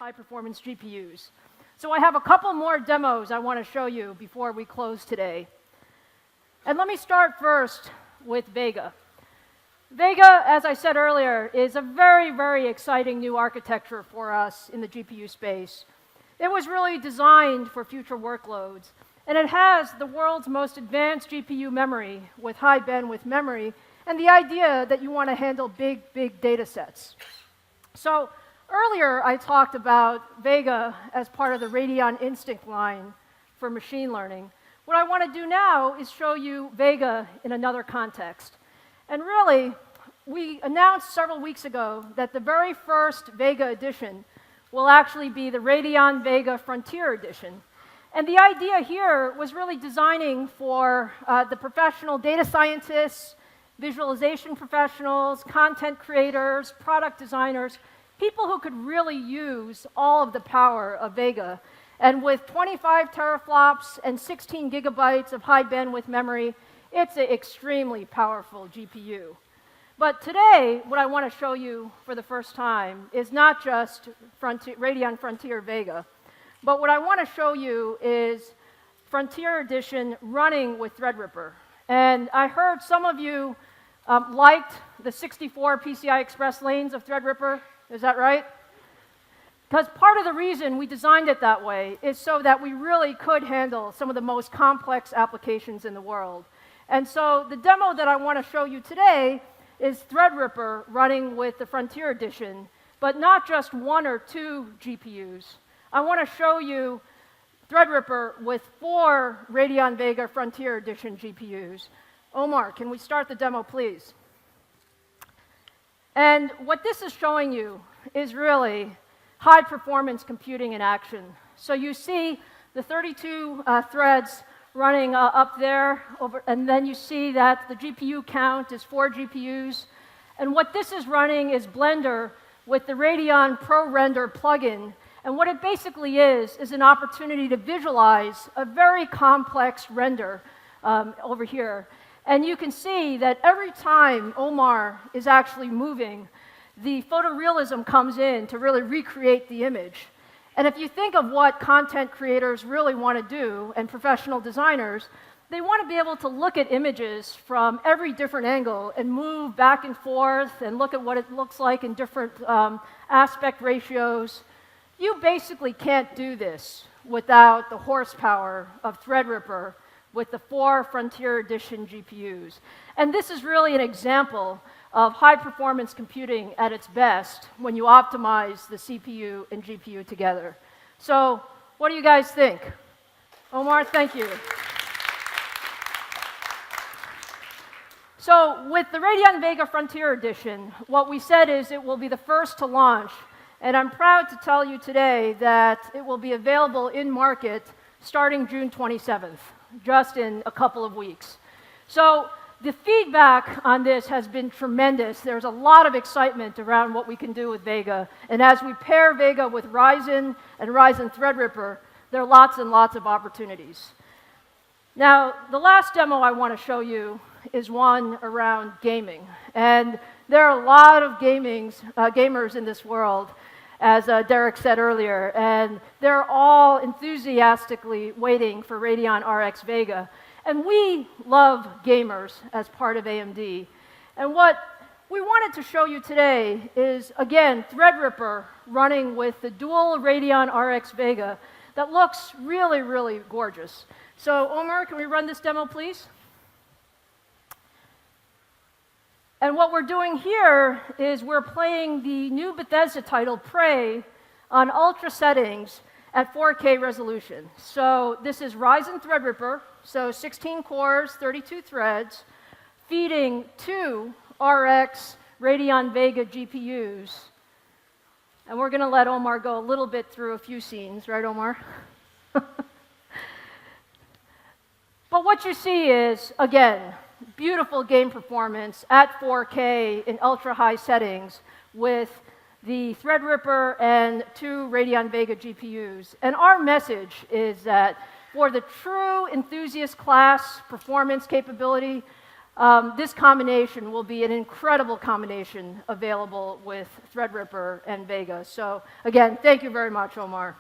high-performance GPUs. So I have a couple more demos I want to show you before we close today. And let me start first with Vega. Vega, as I said earlier, is a very, very exciting new architecture for us in the GPU space. It was really designed for future workloads, and it has the world's most advanced GPU memory with high bandwidth memory, and the idea that you want to handle big, big data sets. So earlier, I talked about Vega as part of the Radeon Instinct line for machine learning. What I want to do now is show you Vega in another context. And really, we announced several weeks ago that the very first Vega edition will actually be the Radeon Vega Frontier Edition. And the idea here was really designing for the professional data scientists, visualization professionals, content creators, product designers, people who could really use all of the power of Vega. And with 25 teraflops and 16 gigabytes of high bandwidth memory, it's an extremely powerful GPU. But today, what I want to show you for the first time is not just Radeon Frontier Vega, but what I want to show you is Frontier Edition running with Threadripper. And I heard some of you liked the 64 PCI Express lanes of Threadripper. Is that right? Because part of the reason we designed it that way is so that we really could handle some of the most complex applications in the world. And so the demo that I want to show you today is Threadripper running with the Frontier Edition, but not just one or two GPUs. I want to show you Threadripper with 4 Radeon Vega Frontier Edition GPUs. Omar, can we start the demo, please? And what this is showing you is really high-performance computing in action. So you see the 32 threads running up there, and then you see that the GPU count is 4 GPUs. And what this is running is Blender with the Radeon Pro Render plugin. And what it basically is an opportunity to visualize a very complex render over here. And you can see that every time Omar is actually moving, the photorealism comes in to really recreate the image. And if you think of what content creators really want to do, and professional designers, they want to be able to look at images from every different angle and move back and forth and look at what it looks like in different aspect ratios. You basically can't do this without the horsepower of Threadripper with the 4 Frontier Edition GPUs. And this is really an example of high-performance computing at its best when you optimize the CPU and GPU together. So what do you guys think? Omar, thank you. So with the Radeon Vega Frontier Edition, what we said is it will be the first to launch. And I'm proud to tell you today that it will be available in market starting June 27th, just in a couple of weeks. So the feedback on this has been tremendous. There's a lot of excitement around what we can do with Vega. And as we pair Vega with Ryzen and Ryzen Threadripper, there are lots and lots of opportunities. Now, the last demo I want to show you is one around gaming. And there are a lot of gamers in this world, as Derek said earlier, and they're all enthusiastically waiting for Radeon RX Vega. And we love gamers as part of AMD. And what we wanted to show you today is, again, Threadripper running with the dual Radeon RX Vega that looks really, really gorgeous. So, Omar, can we run this demo, please? And what we're doing here is we're playing the new Bethesda title, Prey, on ultra settings at 4K resolution. So this is Ryzen Threadripper, so 16 cores, 32 threads, feeding 2 RX Radeon Vega GPUs. And we're going to let Omar go a little bit through a few scenes, right, Omar? But what you see is, again, beautiful game performance at 4K in ultra-high settings with the Threadripper and 2 Radeon Vega GPUs. And our message is that for the true enthusiast class performance capability, this combination will be an incredible combination available with Threadripper and Vega. So again, thank you very much, Omar.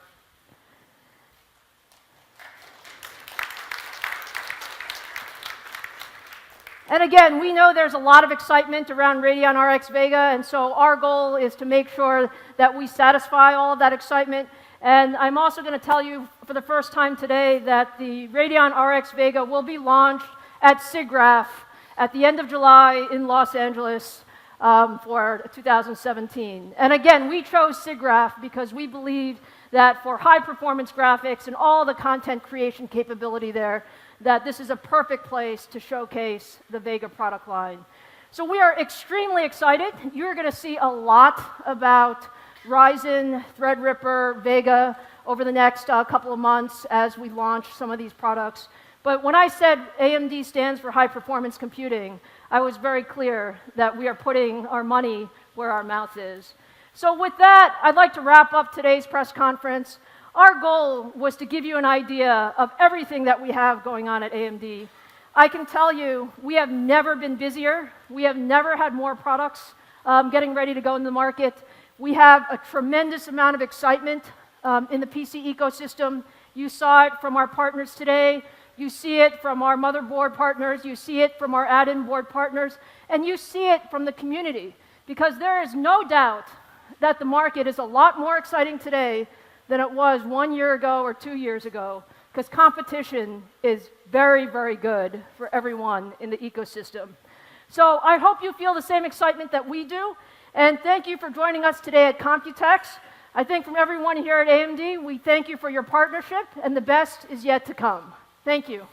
And again, we know there's a lot of excitement around Radeon RX Vega, and so our goal is to make sure that we satisfy all of that excitement. And I'm also going to tell you for the first time today that the Radeon RX Vega will be launched at SIGGRAPH at the end of July in Los Angeles for 2017. And again, we chose SIGGRAPH because we believe that for high-performance graphics and all the content creation capability there, that this is a perfect place to showcase the Vega product line. So we are extremely excited. You're going to see a lot about Ryzen, Threadripper, Vega over the next couple of months as we launch some of these products. But when I said AMD stands for high-performance computing, I was very clear that we are putting our money where our mouth is. So with that, I'd like to wrap up today's press conference. Our goal was to give you an idea of everything that we have going on at AMD. I can tell you, we have never been busier. We have never had more products getting ready to go in the market. We have a tremendous amount of excitement in the PC ecosystem. You saw it from our partners today. You see it from our motherboard partners. You see it from our add-in board partners. And you see it from the community. Because there is no doubt that the market is a lot more exciting today than it was 1 year ago or 2 years ago, because competition is very, very good for everyone in the ecosystem. So I hope you feel the same excitement that we do, and thank you for joining us today at Computex. I think from everyone here at AMD, we thank you for your partnership, and the best is yet to come. Thank you.